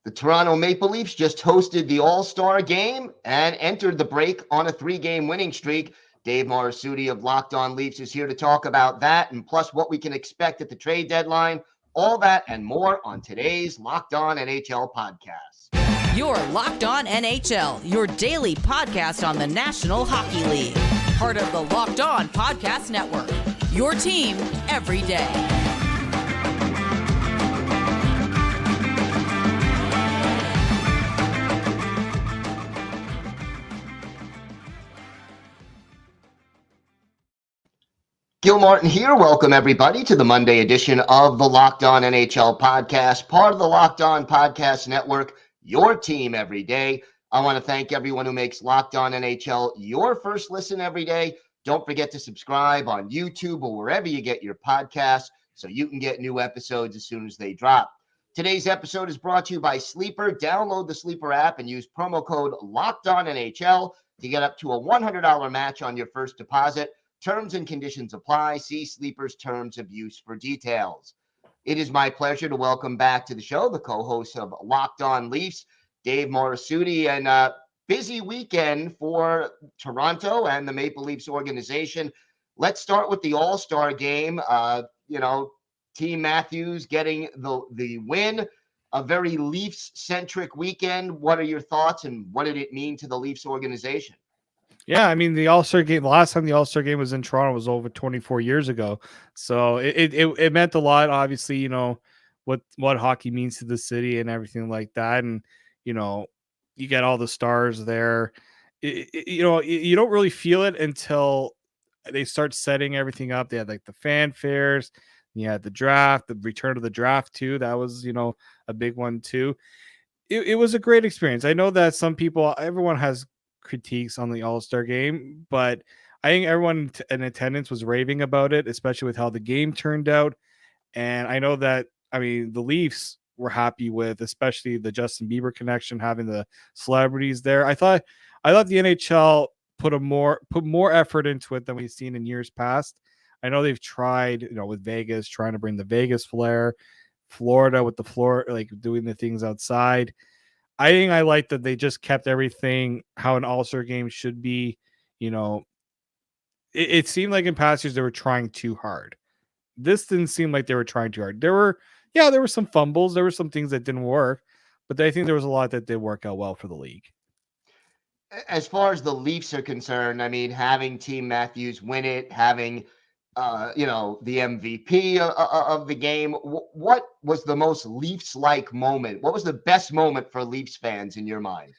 The Toronto Maple Leafs just hosted the All-Star Game and entered the break on a 3-game winning streak. Dave Morassutti of Locked On Leafs is here to talk about that and plus what we can expect at the trade deadline. All that and more on today's Locked On NHL podcast. You're Locked On NHL, your daily podcast on the National Hockey League. Part of the Locked On Podcast Network, your team every day. Gil Martin here. Welcome, everybody, to the Monday edition of the Locked On NHL podcast, part of the Locked On Podcast Network, your team every day. I want to thank everyone who makes Locked On NHL your first listen every day. Don't forget to subscribe on YouTube or wherever you get your podcasts so you can get new episodes as soon as they drop. Today's episode is brought to you by Sleeper. Download the Sleeper app and use promo code LOCKEDONNHL to get up to a $100 match on your first deposit. Terms and conditions apply. See Sleeper's terms of use for details. It is my pleasure to welcome back to the show the co-host of Locked On Leafs, Dave Morassutti, and busy weekend for Toronto and the Maple Leafs organization. Let's start with the All-Star Game. Team Matthews getting the win, a very Leafs-centric weekend. What are your thoughts and what did it mean to the Leafs organization? Yeah, I mean, the All-Star Game, the last time the All-Star Game was in Toronto was over 24 years ago. So it meant a lot, obviously, what hockey means to the city and everything like that. And, you get all the stars there. You don't really feel it until they start setting everything up. They had like the fanfares, you had the draft, the return of the draft too. That was, a big one too. It was a great experience. I know that everyone has critiques on the All-Star Game, but I think everyone in attendance was raving about it, especially with how the game turned out. And I know that, the Leafs were happy with, especially the Justin Bieber connection, having the celebrities there. I thought the NHL put more effort into it than we've seen in years past. I know they've tried, with Vegas, trying to bring the Vegas flair, Florida with the floor, like doing the things outside. I think I like that they just kept everything how an All-Star game should be. It seemed like in past years they were trying too hard. This didn't seem like they were trying too hard. There were some fumbles. There were some things that didn't work, but I think there was a lot that did work out well for the league. As far as the Leafs are concerned, having Team Matthews win it, having the MVP of the game. What was the most Leafs-like moment? What was the best moment for Leafs fans in your mind?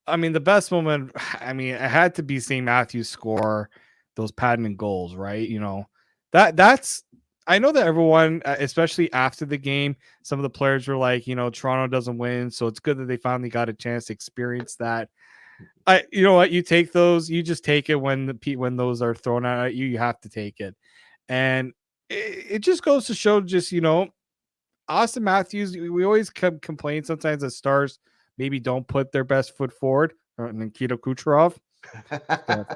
The best moment, it had to be seeing Matthews score those patented goals, right? That's I know that everyone, especially after the game, some of the players were like, Toronto doesn't win, so it's good that they finally got a chance to experience that. You know what? You take those. You just take it when those are thrown out at you. You have to take it, and it just goes to show, Auston Matthews. We always complain sometimes that stars maybe don't put their best foot forward. Nikita Kucherov,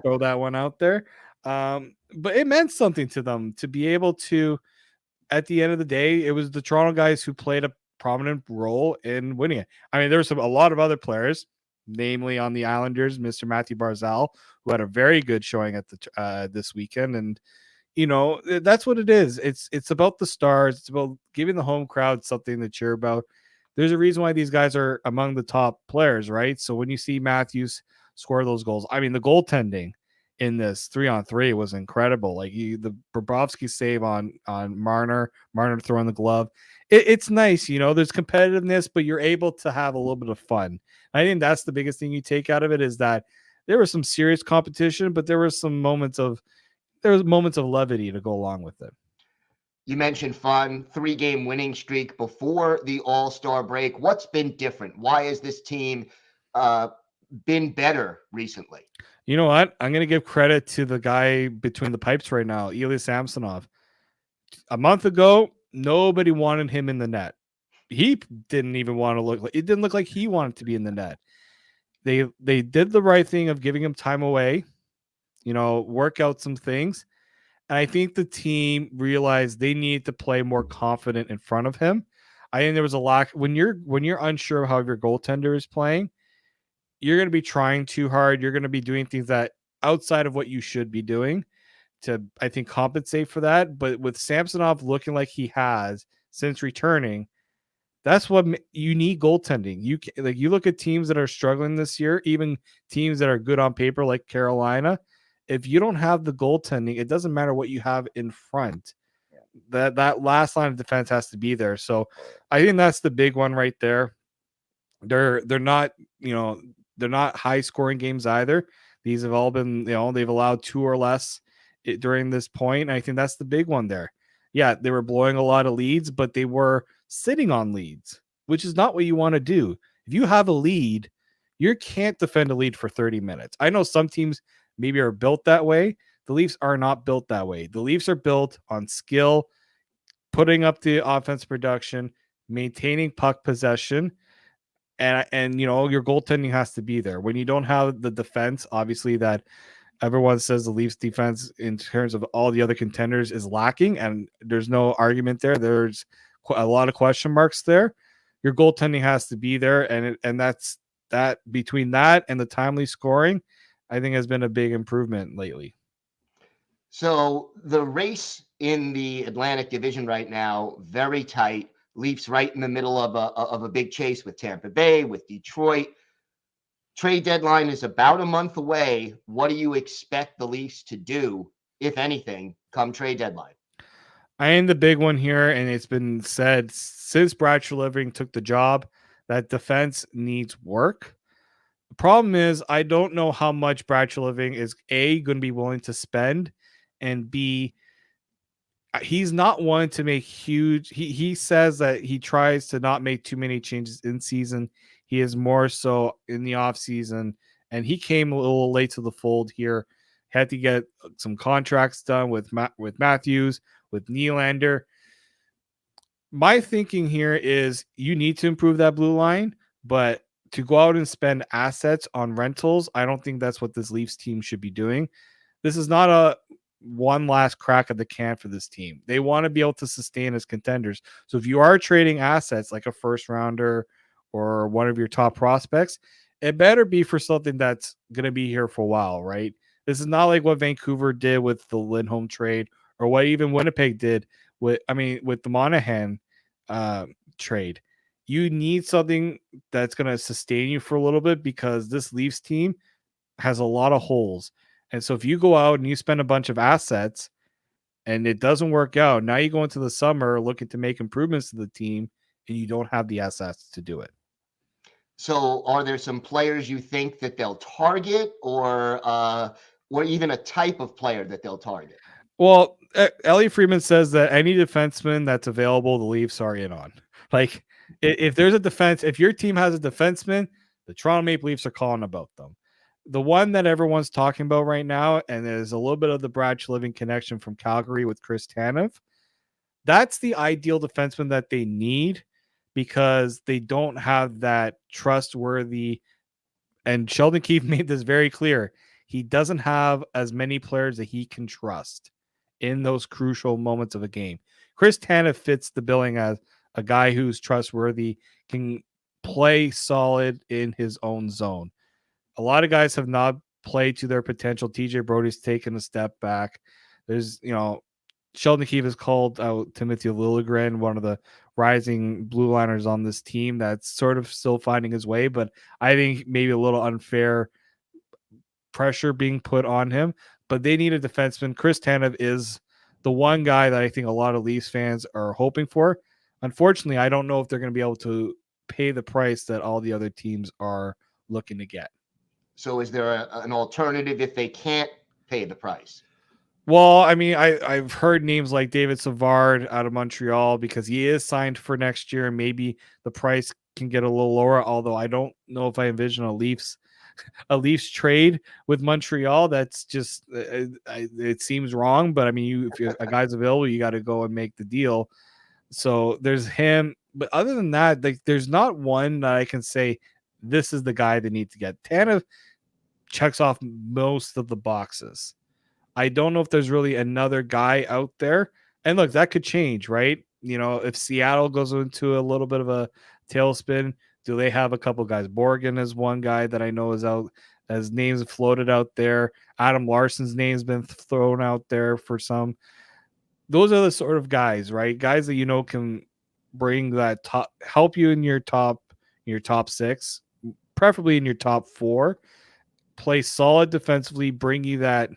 throw that one out there. But it meant something to them to be able to. At the end of the day, it was the Toronto guys who played a prominent role in winning it. There were a lot of other players, namely on the Islanders, Mr. Matthew Barzal, who had a very good showing at the this weekend. And, that's what it is. It's about the stars. It's about giving the home crowd something to cheer about. There's a reason why these guys are among the top players, right? So when you see Matthews score those goals, the goaltending in this 3-on-3 was incredible. Like the Bobrovsky save on Marner throwing the glove. It's nice, there's competitiveness, but you're able to have a little bit of fun. I think that's the biggest thing you take out of it, is that there was some serious competition, but there were moments of levity to go along with it. You mentioned fun, 3-game winning streak before the All-Star break. What's been different? Why has this team been better recently? You know what? I'm going to give credit to the guy between the pipes right now, Ilya Samsonov. A month ago, nobody wanted him in the net. He didn't even want to it didn't look like he wanted to be in the net. They did the right thing of giving him time away, work out some things. And I think the team realized they needed to play more confident in front of him. I think there was a lack when you're unsure of how your goaltender is playing, you're going to be trying too hard. You're going to be doing things that outside of what you should be doing to, I think, compensate for that. But with Samsonov looking like he has since returning, that's what you need goaltending. You look at teams that are struggling this year, even teams that are good on paper like Carolina. If you don't have the goaltending, it doesn't matter what you have in front. That last line of defense has to be there. So I think that's the big one right there. They're not, they're not high scoring games either. These have all been, they've allowed 2 or less during this point. And I think that's the big one there. Yeah, they were blowing a lot of leads, but they were sitting on leads, which is not what you want to do. If you have a lead, you can't defend a lead for 30 minutes. I know some teams maybe are built that way. The Leafs are not built that way. The Leafs are built on skill, putting up the offense production, maintaining puck possession, and your goaltending has to be there. When you don't have the defense, obviously that everyone says the Leafs defense in terms of all the other contenders is lacking, and there's no argument there. There's a lot of question marks there. Your goaltending has to be there, and that's that. Between that and the timely scoring, I think has been a big improvement lately. So the race in the Atlantic Division right now, very tight. Leafs right in the middle of a big chase with Tampa Bay, with Detroit. Trade deadline is about a month away. What do you expect the Leafs to do, if anything, come trade deadline? I am the big one here, and it's been said since Brad Treliving took the job that defense needs work. The problem is I don't know how much Brad Treliving is going to be willing to spend, and B, he's not one to make huge. He says that he tries to not make too many changes in season. He is more so in the off season, and he came a little late to the fold here. Had to get some contracts done with Matthews, with Nylander. My thinking here is you need to improve that blue line, but to go out and spend assets on rentals, I don't think that's what this Leafs team should be doing. This is not a one last crack at the can for this team. They want to be able to sustain as contenders. So if you are trading assets like a first rounder or one of your top prospects, it better be for something that's going to be here for a while, right? This is not like what Vancouver did with the Lindholm trade or what even Winnipeg did with the Monahan trade. You need something that's going to sustain you for a little bit because this Leafs team has a lot of holes. And so if you go out and you spend a bunch of assets and it doesn't work out, now you go into the summer looking to make improvements to the team and you don't have the assets to do it. So are there some players you think that they'll target or even a type of player that they'll target? Well, Elliot Friedman says that any defenseman that's available, the Leafs are in on. Like if there's a defense, if your team has a defenseman, the Toronto Maple Leafs are calling about them. The one that everyone's talking about right now, and there's a little bit of the Brad Treliving connection from Calgary with Chris Tanev. That's the ideal defenseman that they need because they don't have that trustworthy. And Sheldon Keefe made this very clear. He doesn't have as many players that he can trust in those crucial moments of a game. Chris Tanev fits the billing as a guy who's trustworthy, can play solid in his own zone. A lot of guys have not played to their potential. TJ Brody's taken a step back. There's, Sheldon Keefe has called out Timothy Liljegren, one of the rising blue liners on this team that's sort of still finding his way, but I think maybe a little unfair pressure being put on him. But they need a defenseman. Chris Tanev is the one guy that I think a lot of Leafs fans are hoping for. Unfortunately, I don't know if they're going to be able to pay the price that all the other teams are looking to get. So is there an alternative if they can't pay the price? Well, I've heard names like David Savard out of Montreal because he is signed for next year and maybe the price can get a little lower, although I don't know if I envision a Leafs trade with Montreal. That's just it seems wrong, but if a guy's available, you got to go and make the deal. So there's him, but other than that, there's not one that I can say this is the guy they need to get. Tanev checks off most of the boxes. I don't know if there's really another guy out there. And look, that could change, right? if Seattle goes into a little bit of a tailspin, do they have a couple guys? Borgen is one guy that I know is out, as names floated out there. Adam Larson's name's been thrown out there for some. Those are the sort of guys, right? Guys that can bring that top, help you in your top six, preferably in your top four, play solid defensively, bring you that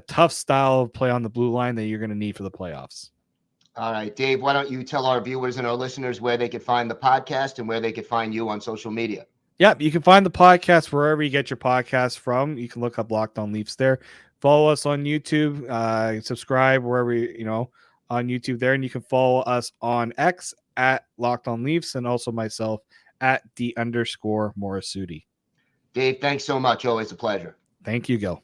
tough style of play on the blue line that you're going to need for the playoffs. All right, Dave, why don't you tell our viewers and our listeners where they could find the podcast and where they could find you on social media? Yep, you can find the podcast wherever you get your podcasts from. You can look up Locked On Leafs there. Follow us on YouTube. Subscribe wherever on YouTube there, and you can follow us on X at Locked On Leafs, and also myself at _Morassutti. Dave, thanks so much. Always a pleasure. Thank you, Gil.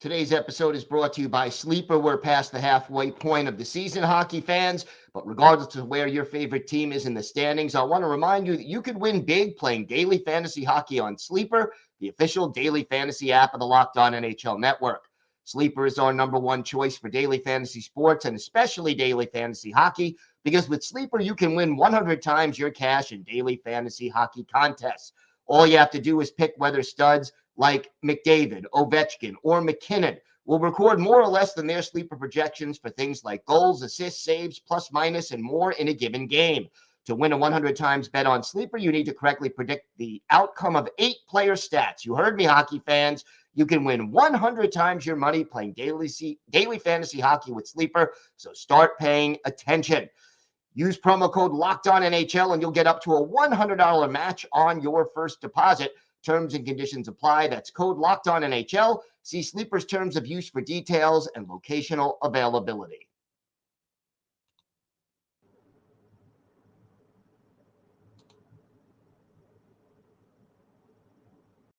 Today's episode is brought to you by Sleeper. We're past the halfway point of the season, hockey fans, but regardless of where your favorite team is in the standings, I want to remind you that you could win big playing daily fantasy hockey on Sleeper, the official daily fantasy app of the Locked On NHL Network. Sleeper is our number one choice for daily fantasy sports and especially daily fantasy hockey, because with Sleeper, you can win 100 times your cash in daily fantasy hockey contests. All you have to do is pick whether studs like McDavid, Ovechkin, or McKinnon will record more or less than their sleeper projections for things like goals, assists, saves, plus, minus, and more in a given game. To win a 100 times bet on Sleeper, you need to correctly predict the outcome of 8 player stats. You heard me, hockey fans. You can win 100 times your money playing daily fantasy hockey with Sleeper, so start paying attention. Use promo code LOCKEDONNHL and you'll get up to a $100 match on your first deposit. Terms and conditions apply. That's code LOCKEDONNHL. See Sleeper's terms of use for details and locational availability.